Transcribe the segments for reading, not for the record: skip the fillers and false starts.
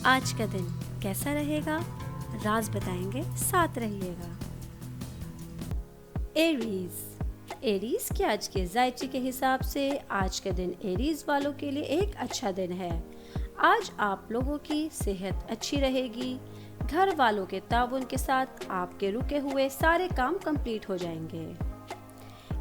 آج کا دن کیسا رہے گا؟ راز بتائیں گے، ساتھ رہیے گا۔ ایریز کے آج کے ذائچے کے حساب سے آج کا دن ایریز والوں کے لیے ایک اچھا دن ہے۔ آج آپ لوگوں کی صحت اچھی رہے گی، گھر والوں کے تعاون کے ساتھ آپ کے رکے ہوئے سارے کام کمپلیٹ ہو جائیں گے۔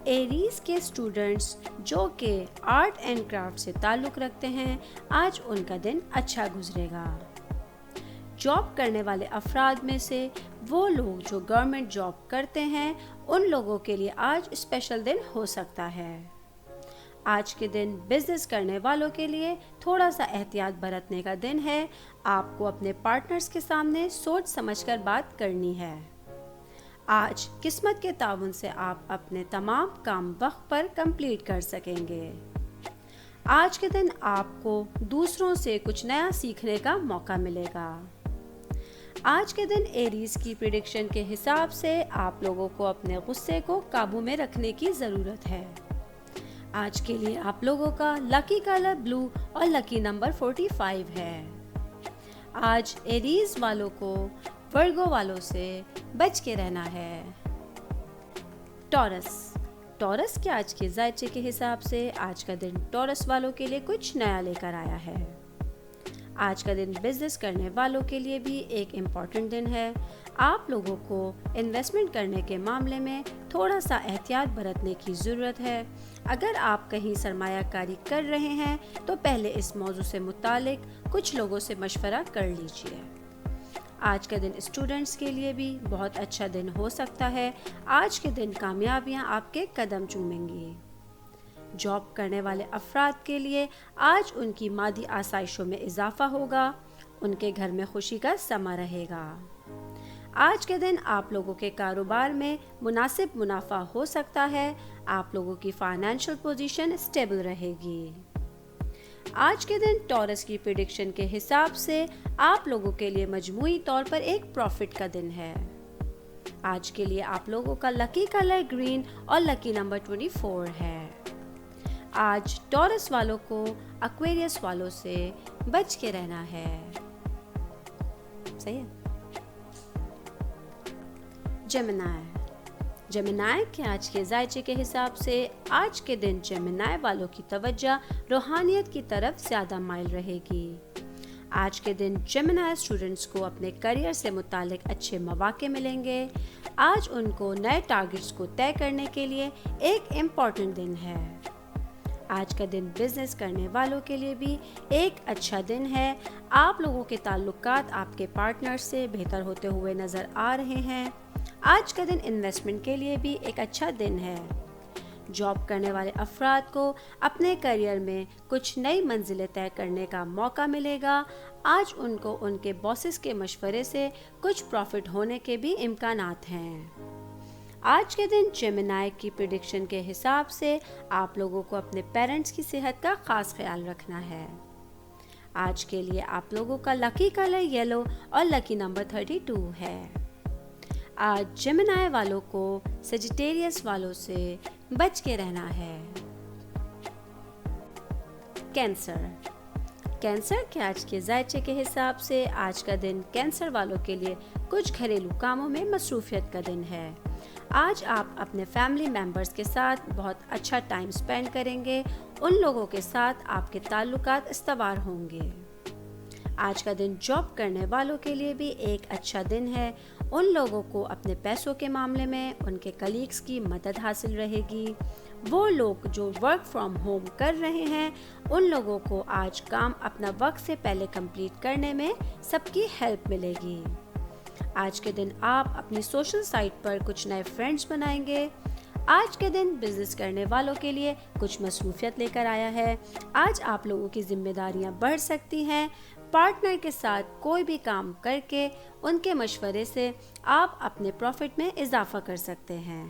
ایریز کے اسٹوڈنٹس جو کہ آرٹ اینڈ کرافٹ سے تعلق رکھتے ہیں، آج ان کا دن اچھا گزرے گا۔ جاب کرنے والے افراد میں سے وہ لوگ جو گورنمنٹ جاب کرتے ہیں، ان لوگوں کے لیے آج اسپیشل دن ہو سکتا ہے۔ آج کے دن بزنس کرنے والوں کے لیے تھوڑا سا احتیاط برتنے کا دن ہے۔ آپ کو اپنے پارٹنرز کے سامنے سوچ سمجھ کر بات کرنی ہے۔ آج قسمت کے تعاون سے آپ اپنے تمام کام وقت پر کمپلیٹ کر سکیں گے۔ آج کے دن آپ کو دوسروں سے کچھ نیا سیکھنے کا موقع ملے گا۔ آج کے دن ایریز کی پریڈکشن کے حساب سے آپ لوگوں کو اپنے غصے کو قابو میں رکھنے کی ضرورت ہے۔ آج کے لیے آپ لوگوں کا لکی کلر بلو اور لکی نمبر 45 ہے۔ آج ایریز والوں کو ورگو والوں سے بچ کے رہنا ہے۔ ٹورس کے آج کے ذائچے کے حساب سے آج کا دن ٹورس والوں کے لیے کچھ نیا لے کر آیا ہے۔ آج کا دن بزنس کرنے والوں کے لیے بھی ایک امپورٹنٹ دن ہے۔ آپ لوگوں کو انویسٹمنٹ کرنے کے معاملے میں تھوڑا سا احتیاط برتنے کی ضرورت ہے۔ اگر آپ کہیں سرمایہ کاری کر رہے ہیں تو پہلے اس موضوع سے متعلق کچھ لوگوں سے مشورہ کر لیجیے۔ آج کا دن اسٹوڈنٹس کے لیے بھی بہت اچھا دن ہو سکتا ہے۔ آج کے دن کامیابیاں آپ کے قدم چومیں گی۔ جاب کرنے والے افراد کے لیے آج ان کی مادی آسائشوں میں اضافہ ہوگا، ان کے گھر میں خوشی کا سما رہے گا۔ آج کے دن آپ لوگوں کے کاروبار میں مناسب منافع ہو سکتا ہے، آپ لوگوں کی فائنینشیل پوزیشن اسٹیبل رہے گی۔ آج کے دن ٹورس کی پریڈکشن کے حساب سے آپ لوگوں کے لیے مجموعی طور پر ایک پروفٹ کا دن ہے۔ آج کے لیے آپ لوگوں کا لکی کلر گرین اور لکی نمبر 24 ہے۔ آج ٹورس والوں کو ایکویریس والوں سے بچ کے رہنا ہے۔ صحیح ہے۔ جیمنائی کے آج کے ذائچے کے حساب سے آج کے دن جیمنائی والوں کی توجہ روحانیت کی طرف زیادہ مائل رہے گی۔ آج کے دن جیمنائی اسٹوڈنٹس کو اپنے کیریئر سے متعلق اچھے مواقع ملیں گے۔ آج ان کو نئے ٹارگٹس کو طے کرنے کے لیے ایک امپورٹنٹ دن ہے۔ آج کا دن بزنس کرنے والوں کے لیے بھی ایک اچھا دن ہے۔ آپ لوگوں کے تعلقات آپ کے پارٹنر سے بہتر ہوتے ہوئے نظر آ رہے ہیں۔ آج کا دن انویسٹمنٹ کے لیے بھی ایک اچھا دن ہے۔ جاب کرنے والے افراد کو اپنے کیریئر میں کچھ نئی منزلیں طے کرنے کا موقع ملے گا۔ آج ان کو ان کے باسز کے مشورے سے کچھ پروفٹ ہونے کے بھی امکانات ہیں۔ آج کے دن جیمنائی کی پریڈکشن کے حساب سے آپ لوگوں کو اپنے پیرنٹس کی صحت کا خاص خیال رکھنا ہے۔ آج کے لیے آپ لوگوں کا لکی کلر یلو اور لکی نمبر 32 ہے۔ آج جیمنائی والوں کو سیجیٹیریس والوں سے بچ کے رہنا ہے۔ کینسر کے آج کے ذائچے کے حساب سے آج کا دن کینسر والوں کے لیے کچھ گھریلو کاموں میں مصروفیت کا دن ہے۔ آج آپ اپنے فیملی ممبرز کے ساتھ بہت اچھا ٹائم سپینڈ کریں گے، ان لوگوں کے ساتھ آپ کے تعلقات استوار ہوں گے۔ آج کا دن جاب کرنے والوں کے لیے بھی ایک اچھا دن ہے۔ ان لوگوں کو اپنے پیسوں کے معاملے میں ان کے کلیگز کی مدد حاصل رہے گی۔ وہ لوگ جو ورک فرام ہوم کر رہے ہیں، ان لوگوں کو آج کام اپنا وقت سے پہلے کمپلیٹ کرنے میں سب کی ہیلپ ملے گی۔ آج کے دن آپ اپنی سوشل سائٹ پر کچھ نئے فرینڈز بنائیں گے۔ آج کے دن بزنس کرنے والوں کے لیے کچھ مصروفیت لے کر آیا ہے۔ آج آپ لوگوں کی ذمہ داریاں بڑھ سکتی ہیں۔ پارٹنر کے ساتھ کوئی بھی کام کر کے ان کے مشورے سے آپ اپنے پروفٹ میں اضافہ کر سکتے ہیں۔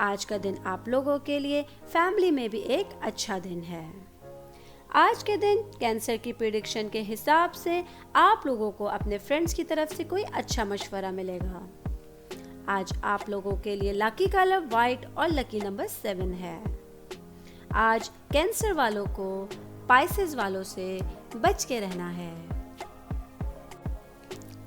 آج کا دن آپ لوگوں کے لیے فیملی میں بھی ایک اچھا دن ہے۔ آج کے دن کینسر کی پریڈکشن کے حساب سے آپ لوگوں کو اپنے فرینڈز کی طرف سے کوئی اچھا مشورہ ملے گا۔ آج آپ لوگوں کے لیے لکی کلر وائٹ اور لکی نمبر 7 ہے۔ آج کینسر والوں کو پائسز والوں سے بچ کے رہنا ہے۔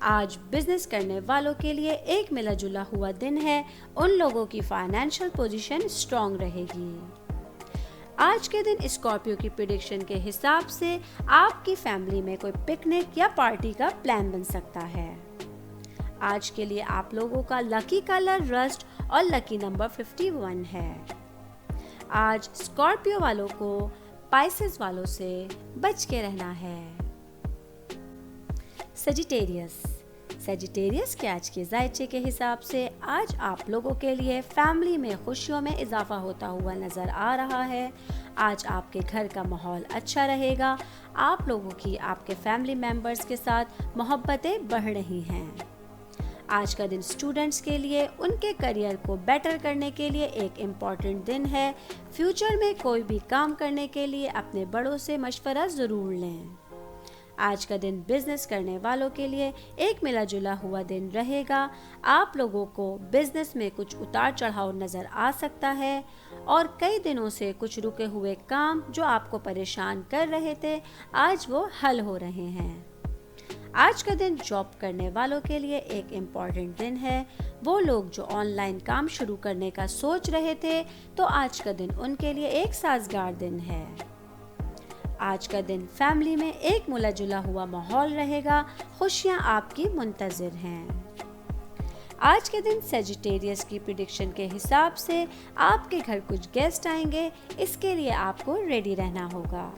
آج بزنس کرنے والوں کے لیے ایک ملا جلا ہوا دن ہے. ان لوگوں کی فائنینشیل پوزیشن اسٹرانگ رہے گی. آج کے دن اسکارپیو کی پریڈکشن کے حساب سے آپ کی فیملی میں کوئی پکنک یا پارٹی کا پلان بن سکتا ہے. آج کے لیے آپ لوگوں کا لکی کلر رسٹ اور لکی نمبر 51 ہے. آج اسکارپیو والوں کو پائسز والوں سے بچ کے رہنا ہے. سیجیٹیریس کے آج کے ذائچے کے حساب سے آج آپ لوگوں کے لیے فیملی میں خوشیوں میں اضافہ ہوتا ہوا نظر آ رہا ہے. آج آپ کے گھر کا ماحول اچھا رہے گا. آپ لوگوں کی آپ کے فیملی ممبرز کے ساتھ محبتیں بڑھ رہی ہیں. آج کا دن اسٹوڈنٹس کے لیے ان کے کریئر کو بیٹر کرنے کے لیے ایک امپورٹنٹ دن ہے. فیوچر میں کوئی بھی کام کرنے کے لیے اپنے بڑوں سے مشورہ ضرور لیں. آج کا دن بزنس کرنے والوں کے لیے ایک ملا جلا ہوا دن رہے گا. آپ لوگوں کو بزنس میں کچھ اتار چڑھاؤ نظر آ سکتا ہے اور کئی دنوں سے کچھ رکے ہوئے کام جو آپ کو پریشان کر رہے تھے آج وہ حل ہو رہے ہیں. آج کا دن جاب کرنے والوں کے لیے ایک امپورٹنٹ دن ہے. وہ لوگ جو آن لائن کام شروع کرنے کا سوچ رہے تھے تو آج کا دن ان کے لیے ایک سازگار دن ہے. آج کا دن فیملی میں ایک ملا جلا ہوا ماحول رہے گا. خوشیاں آپ کی منتظر ہیں. آج کے دن سیجیٹیریس کی پریڈکشن کے حساب سے آپ کے گھر کچھ گیسٹ آئیں گے. اس کے لیے آپ کو ریڈی رہنا ہوگا.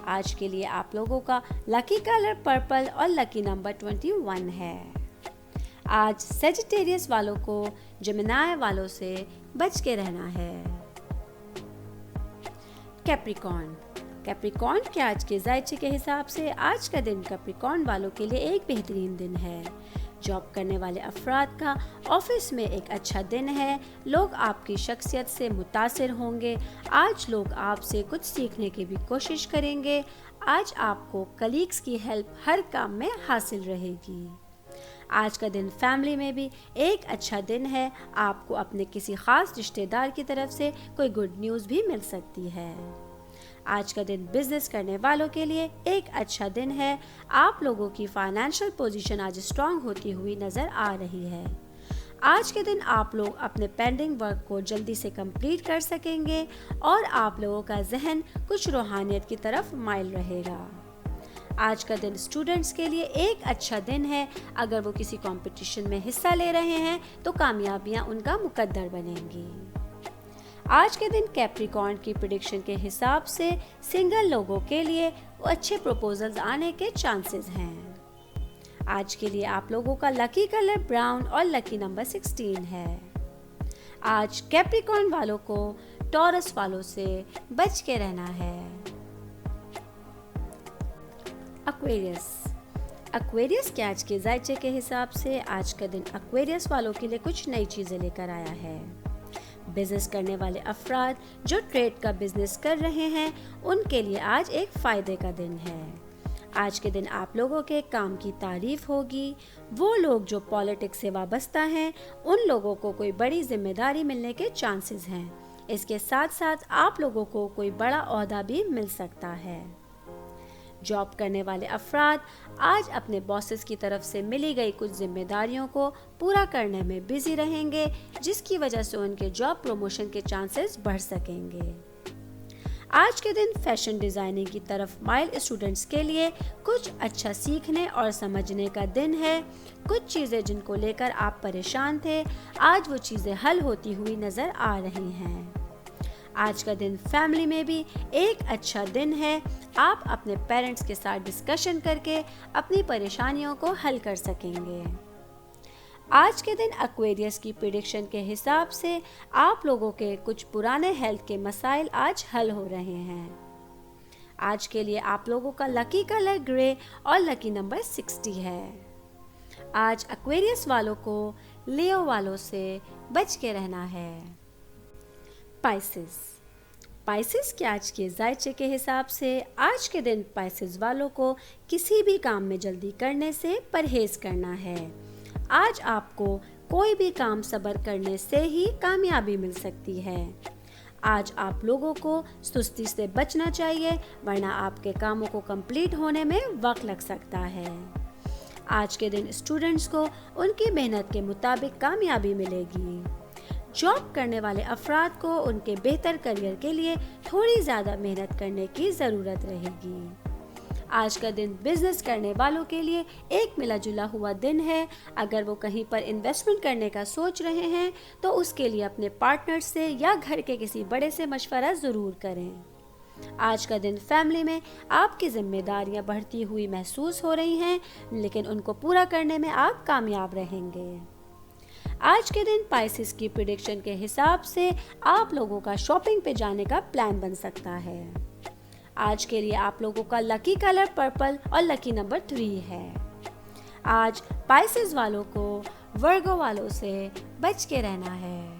آج کے لیے آپ لوگوں کا لکی کلر پرپل اور لکی نمبر 21 ہے. آج سیجیٹیریس والوں کو جیمنائی والوں سے بچ کے رہنا ہے. کیپریکارن کے آج کے ذائچے کے حساب سے آج کا دن کیپریکارن والوں کے لیے ایک بہترین دن ہے. جاب کرنے والے افراد کا آفس میں ایک اچھا دن ہے. لوگ آپ کی شخصیت سے متاثر ہوں گے. آج لوگ آپ سے کچھ سیکھنے کی بھی کوشش کریں گے. آج آپ کو کلیگز کی ہیلپ ہر کام میں حاصل رہے گی. آج کا دن فیملی میں بھی ایک اچھا دن ہے. آپ کو اپنے کسی خاص رشتہ دار کی طرف سے کوئی گڈ نیوز بھی مل سکتی ہے. آج کا دن بزنس کرنے والوں کے لیے ایک اچھا دن ہے. آپ لوگوں کی فائنینشیل پوزیشن آج اسٹرانگ ہوتی ہوئی نظر آ رہی ہے. آج کے دن آپ لوگ اپنے پینڈنگ ورک کو جلدی سے کمپلیٹ کر سکیں گے اور آپ لوگوں کا ذہن کچھ روحانیت کی طرف مائل رہے گا. آج کا دن اسٹوڈنٹس کے لیے ایک اچھا دن ہے. اگر وہ کسی کمپٹیشن میں حصہ لے رہے ہیں تو کامیابیاں ان کا مقدر بنیں گی. آج کے دن کیپریکارن کی پریڈکشن کے حساب سے سنگل لوگوں کے لیے اچھے پروپوزلز آنے کے چانسز ہیں. آج کے لیے آپ لوگوں کا لکی کلر براؤن اور لکی نمبر 16 ہے. آج کیپریکارن والوں کو ٹورس والوں سے بچ کے رہنا ہے. ایکویریس کے آج کے ذائچے کے حساب سے آج کا دن ایکویریس والوں کے لیے کچھ نئی چیزیں لے کر آیا ہے. بزنس کرنے والے افراد جو ٹریڈ کا بزنس کر رہے ہیں ان کے لیے آج ایک فائدے کا دن ہے. آج کے دن آپ لوگوں کے کام کی تعریف ہوگی. وہ لوگ جو پالیٹکس سے وابستہ ہیں ان لوگوں کو کوئی بڑی ذمہ داری ملنے کے چانسز ہیں. اس کے ساتھ ساتھ آپ لوگوں کو کوئی بڑا عہدہ بھی مل سکتا ہے. جاب کرنے والے افراد آج اپنے باسز کی طرف سے ملی گئی کچھ ذمہ داریوں کو پورا کرنے میں بزی رہیں گے جس کی وجہ سے ان کے جاب پروموشن کے چانسز بڑھ سکیں گے. آج کے دن فیشن ڈیزائننگ کی طرف مائل اسٹوڈنٹس کے لیے کچھ اچھا سیکھنے اور سمجھنے کا دن ہے. کچھ چیزیں جن کو لے کر آپ پریشان تھے آج وہ چیزیں حل ہوتی ہوئی نظر آ رہی ہیں. آج کا دن فیملی میں بھی ایک اچھا دن ہے. آپ اپنے پیرنٹس کے ساتھ ڈسکشن کر کے اپنی پریشانیوں کو حل کر سکیں گے. آج کے دن ایکویریس کی پریڈکشن کے حساب سے آپ لوگوں کے کچھ پرانے ہیلتھ کے مسائل آج حل ہو رہے ہیں. آج کے لیے آپ لوگوں کا لکی کلر گرے اور لکی نمبر 60 ہے. آج ایکویریس والوں کو لیو والوں سے بچ کے رہنا ہے. پائسز کے آج کے ذائچے کے حساب سے آج کے دن پائسز والوں کو کسی بھی کام میں جلدی کرنے سے پرہیز کرنا ہے. آج آپ کو کوئی بھی کام صبر کرنے سے ہی کامیابی مل سکتی ہے. آج آپ لوگوں کو سستی سے بچنا چاہیے ورنہ آپ کے کاموں کو کمپلیٹ ہونے میں وقت لگ سکتا ہے. آج کے دن اسٹوڈنٹس کو ان کی محنت کے مطابق کامیابی ملے گی۔ جاب کرنے والے افراد کو ان کے بہتر کیریئر کے لیے تھوڑی زیادہ محنت کرنے کی ضرورت رہے گی۔ آج کا دن بزنس کرنے والوں کے لیے ایک ملا جلا ہوا دن ہے۔ اگر وہ کہیں پر انویسٹمنٹ کرنے کا سوچ رہے ہیں تو اس کے لیے اپنے پارٹنر سے یا گھر کے کسی بڑے سے مشورہ ضرور کریں۔ آج کا دن فیملی میں آپ کی ذمہ داریاں بڑھتی ہوئی محسوس ہو رہی ہیں، لیکن ان کو پورا کرنے میں آپ کامیاب رہیں گے۔ آج کے دن پائسس کی پریڈکشن کے حساب سے آپ لوگوں کا شاپنگ پہ جانے کا پلان بن سکتا ہے۔ آج کے لیے آپ لوگوں کا لکی کلر پرپل اور لکی نمبر 3 ہے۔ آج پائسس والوں کو ورگو والوں سے بچ کے رہنا ہے۔